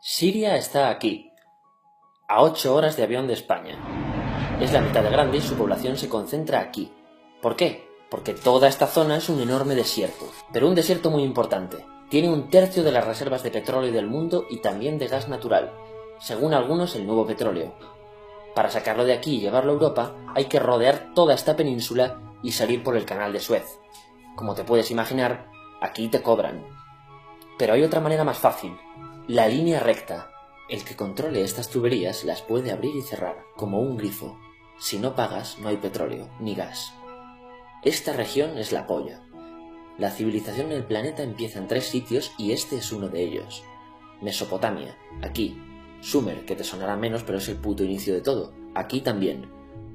Siria está aquí, a 8 horas de avión de España. Es la mitad de grande y su población se concentra aquí. ¿Por qué? Porque toda esta zona es un enorme desierto, pero un desierto muy importante. Tiene 1/3 de las reservas de petróleo del mundo y también de gas natural, según algunos el nuevo petróleo. Para sacarlo de aquí y llevarlo a Europa, hay que rodear toda esta península y salir por el canal de Suez. Como te puedes imaginar, aquí te cobran. Pero hay otra manera más fácil, la línea recta. El que controle estas tuberías las puede abrir y cerrar, como un grifo. Si no pagas, no hay petróleo, ni gas. Esta región es la polla. La civilización en el planeta empieza en 3 sitios y este es uno de ellos. Mesopotamia, aquí. Sumer, que te sonará menos, pero es el puto inicio de todo. Aquí también.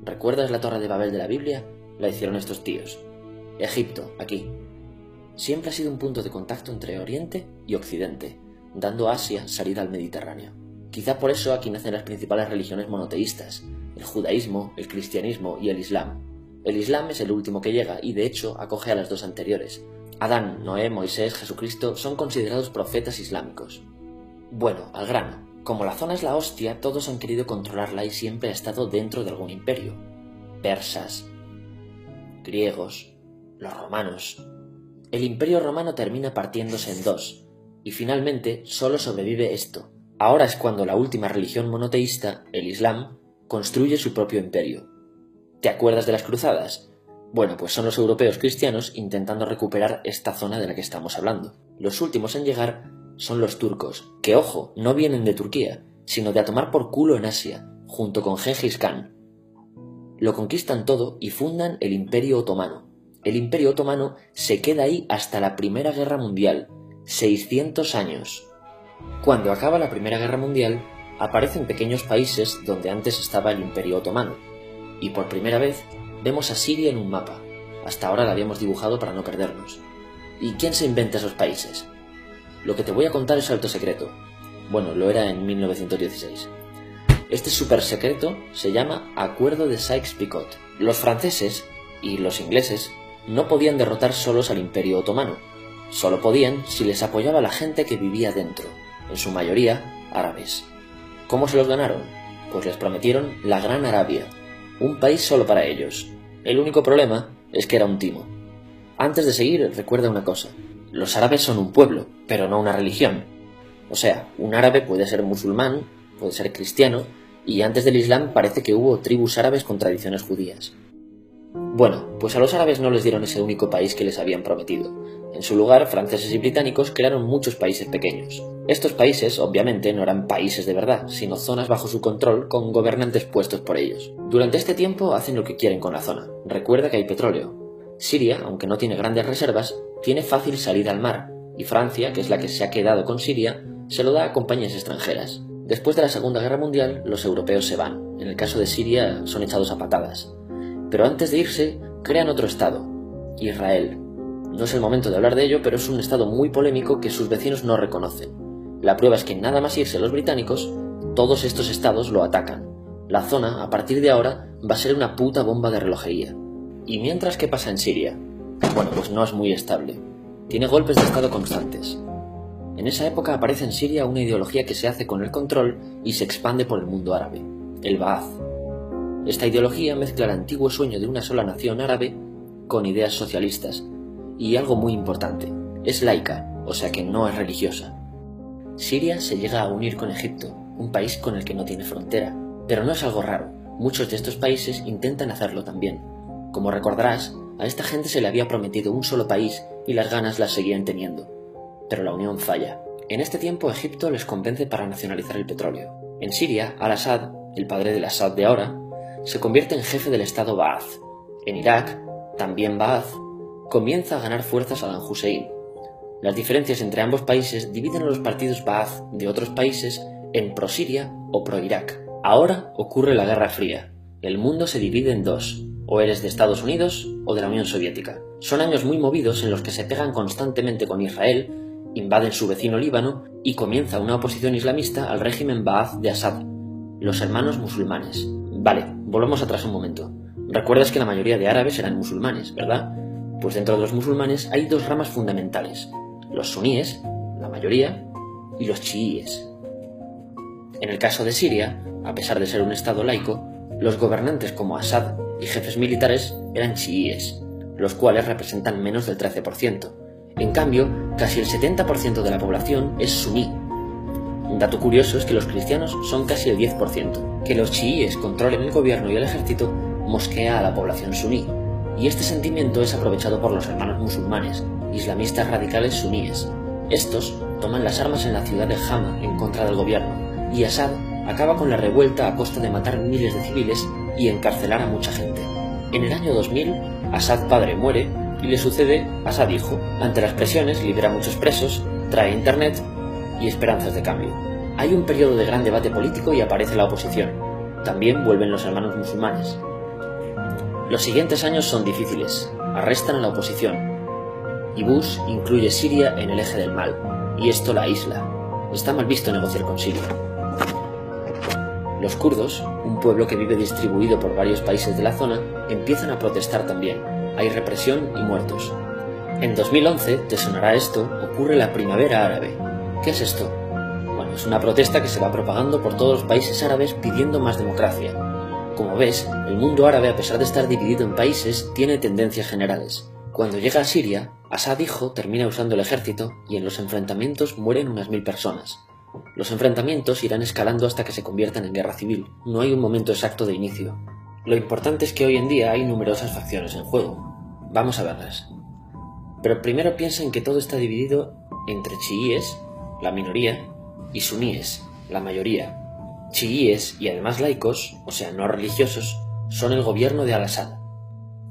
¿Recuerdas la Torre de Babel de la Biblia? La hicieron estos tíos. Egipto, aquí. Siempre ha sido un punto de contacto entre Oriente y Occidente, dando a Asia salida al Mediterráneo. Quizá por eso aquí nacen las principales religiones monoteístas, el judaísmo, el cristianismo y el islam. El islam es el último que llega y de hecho acoge a las 2 anteriores. Adán, Noé, Moisés, Jesucristo son considerados profetas islámicos. Bueno, al grano. Como la zona es la hostia, todos han querido controlarla y siempre ha estado dentro de algún imperio. Persas, griegos, los romanos. El imperio romano termina partiéndose en 2, y finalmente solo sobrevive esto. Ahora es cuando la última religión monoteísta, el Islam, construye su propio imperio. ¿Te acuerdas de las cruzadas? Bueno, pues son los europeos cristianos intentando recuperar esta zona de la que estamos hablando. Los últimos en llegar son los turcos, que ojo, no vienen de Turquía, sino de a tomar por culo en Asia, junto con Gengis Khan. Lo conquistan todo y fundan el Imperio Otomano. El Imperio Otomano se queda ahí hasta la Primera Guerra Mundial, 600 años. Cuando acaba la Primera Guerra Mundial, aparecen pequeños países donde antes estaba el Imperio Otomano, y por primera vez vemos a Siria en un mapa. Hasta ahora la habíamos dibujado para no perdernos. ¿Y quién se inventa esos países? Lo que te voy a contar es alto secreto. Bueno, lo era en 1916. Este súper secreto se llama Acuerdo de Sykes-Picot. Los franceses y los ingleses no podían derrotar solos al Imperio Otomano. Solo podían si les apoyaba la gente que vivía dentro, en su mayoría árabes. ¿Cómo se los ganaron? Pues les prometieron la Gran Arabia, un país solo para ellos. El único problema es que era un timo. Antes de seguir, recuerda una cosa. Los árabes son un pueblo, pero no una religión. O sea, un árabe puede ser musulmán, puede ser cristiano, y antes del Islam parece que hubo tribus árabes con tradiciones judías. Bueno, pues a los árabes no les dieron ese único país que les habían prometido. En su lugar, franceses y británicos crearon muchos países pequeños. Estos países, obviamente, no eran países de verdad, sino zonas bajo su control con gobernantes puestos por ellos. Durante este tiempo hacen lo que quieren con la zona. Recuerda que hay petróleo. Siria, aunque no tiene grandes reservas, tiene fácil salida al mar, y Francia, que es la que se ha quedado con Siria, se lo da a compañías extranjeras. Después de la Segunda Guerra Mundial, los europeos se van. En el caso de Siria, son echados a patadas. Pero antes de irse, crean otro estado, Israel. No es el momento de hablar de ello, pero es un estado muy polémico que sus vecinos no reconocen. La prueba es que nada más irse los británicos, todos estos estados lo atacan. La zona, a partir de ahora, va a ser una puta bomba de relojería. ¿Y mientras qué pasa en Siria? Bueno, pues no es muy estable. Tiene golpes de estado constantes. En esa época aparece en Siria una ideología que se hace con el control y se expande por el mundo árabe, el Ba'ath. Esta ideología mezcla el antiguo sueño de una sola nación árabe con ideas socialistas. Y algo muy importante, es laica, o sea que no es religiosa. Siria se llega a unir con Egipto, un país con el que no tiene frontera. Pero no es algo raro, muchos de estos países intentan hacerlo también. Como recordarás, a esta gente se le había prometido un solo país y las ganas las seguían teniendo. Pero la unión falla. En este tiempo Egipto les convence para nacionalizar el petróleo. En Siria, Al-Assad, el padre del Assad de ahora, se convierte en jefe del estado Ba'ath. En Irak, también Ba'ath, comienza a ganar fuerza Saddam Hussein. Las diferencias entre ambos países dividen a los partidos Ba'ath de otros países en pro-Siria o pro-Irak. Ahora ocurre la Guerra Fría. El mundo se divide en 2, o eres de Estados Unidos o de la Unión Soviética. Son años muy movidos en los que se pegan constantemente con Israel, invaden su vecino Líbano y comienza una oposición islamista al régimen Ba'ath de Assad, los hermanos musulmanes. Vale, volvamos atrás un momento. Recuerdas que la mayoría de árabes eran musulmanes, ¿verdad? Pues dentro de los musulmanes hay 2 ramas fundamentales, los suníes, la mayoría, y los chiíes. En el caso de Siria, a pesar de ser un estado laico, los gobernantes como Assad y jefes militares eran chiíes, los cuales representan menos del 13%. En cambio, casi el 70% de la población es suní. Un dato curioso es que los cristianos son casi el 10%. Que los chiíes controlen el gobierno y el ejército mosquea a la población suní, y este sentimiento es aprovechado por los hermanos musulmanes, islamistas radicales suníes. Estos toman las armas en la ciudad de Hama en contra del gobierno, y Assad acaba con la revuelta a costa de matar miles de civiles y encarcelar a mucha gente. En el año 2000, Assad padre muere y le sucede Assad hijo. Ante las presiones libera a muchos presos, trae internet y esperanzas de cambio. Hay un periodo de gran debate político y aparece la oposición. También vuelven los hermanos musulmanes. Los siguientes años son difíciles. Arrestan a la oposición. Y Bush incluye Siria en el eje del mal, y esto la aísla. Está mal visto negociar con Siria. Los kurdos, un pueblo que vive distribuido por varios países de la zona, empiezan a protestar también. Hay represión y muertos. En 2011, te sonará esto, ocurre la Primavera Árabe. ¿Qué es esto? Bueno, es una protesta que se va propagando por todos los países árabes pidiendo más democracia. Como ves, el mundo árabe, a pesar de estar dividido en países, tiene tendencias generales. Cuando llega a Siria, Assad hijo termina usando el ejército y en los enfrentamientos mueren unas 1000 personas. Los enfrentamientos irán escalando hasta que se conviertan en guerra civil. No hay un momento exacto de inicio. Lo importante es que hoy en día hay numerosas facciones en juego. Vamos a verlas. Pero primero piensa en que todo está dividido entre chiíes, la minoría, y suníes, la mayoría. Chiíes y además laicos, o sea, no religiosos, son el gobierno de Al-Assad.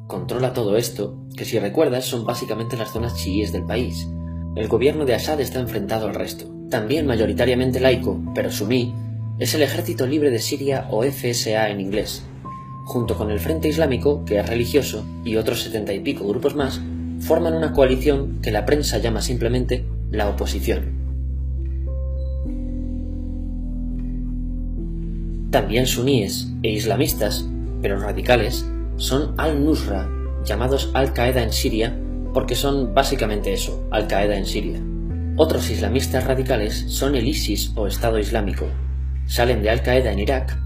Controla todo esto, que si recuerdas son básicamente las zonas chiíes del país. El gobierno de Assad está enfrentado al resto. También mayoritariamente laico, pero suní, es el Ejército Libre de Siria o FSA en inglés. Junto con el Frente Islámico, que es religioso, y otros 70 y pico grupos más, forman una coalición que la prensa llama simplemente la oposición. También suníes e islamistas, pero radicales, son Al-Nusra, llamados Al-Qaeda en Siria, porque son básicamente eso, Al-Qaeda en Siria. Otros islamistas radicales son el ISIS o Estado Islámico. Salen de Al-Qaeda en Irak,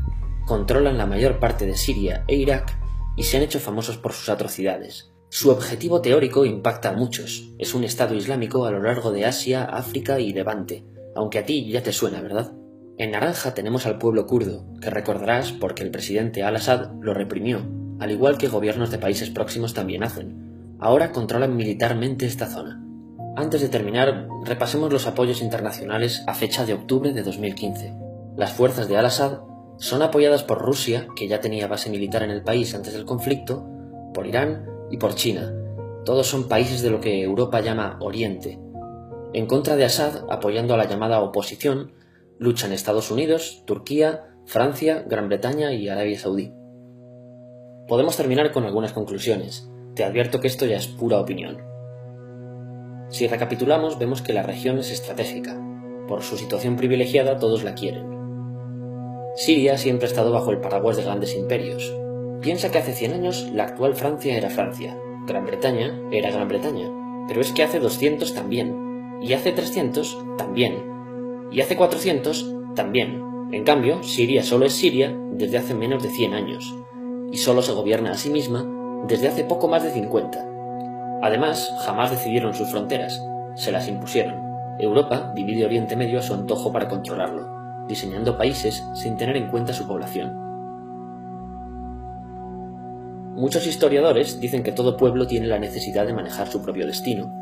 controlan la mayor parte de Siria e Irak y se han hecho famosos por sus atrocidades. Su objetivo teórico impacta a muchos. Es un Estado Islámico a lo largo de Asia, África y Levante, aunque a ti ya te suena, ¿verdad? En naranja tenemos al pueblo kurdo, que recordarás porque el presidente Al-Assad lo reprimió, al igual que gobiernos de países próximos también hacen. Ahora controlan militarmente esta zona. Antes de terminar, repasemos los apoyos internacionales a fecha de octubre de 2015. Las fuerzas de Al-Assad son apoyadas por Rusia, que ya tenía base militar en el país antes del conflicto, por Irán y por China. Todos son países de lo que Europa llama Oriente. En contra de Assad, apoyando a la llamada oposición, luchan Estados Unidos, Turquía, Francia, Gran Bretaña y Arabia Saudí. Podemos terminar con algunas conclusiones. Te advierto que esto ya es pura opinión. Si recapitulamos, vemos que la región es estratégica. Por su situación privilegiada, todos la quieren. Siria siempre ha estado bajo el paraguas de grandes imperios. Piensa que hace 100 años la actual Francia era Francia, Gran Bretaña era Gran Bretaña, pero es que hace 200 también, y hace 300 también, y hace 400 también. En cambio, Siria solo es Siria desde hace menos de 100 años, y solo se gobierna a sí misma desde hace poco más de 50. Además, jamás decidieron sus fronteras, se las impusieron. Europa divide Oriente Medio a su antojo para controlarlo, diseñando países sin tener en cuenta su población. Muchos historiadores dicen que todo pueblo tiene la necesidad de manejar su propio destino,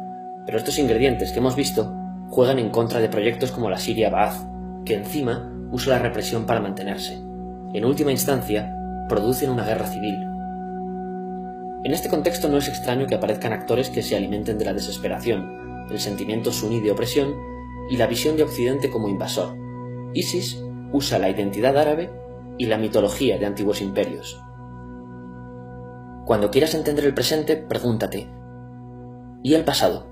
pero estos ingredientes que hemos visto juegan en contra de proyectos como la Siria Ba'ath, que encima usa la represión para mantenerse. En última instancia, producen una guerra civil. En este contexto no es extraño que aparezcan actores que se alimenten de la desesperación, el sentimiento suní de opresión y la visión de Occidente como invasor. ISIS usa la identidad árabe y la mitología de antiguos imperios. Cuando quieras entender el presente, pregúntate: ¿y el pasado?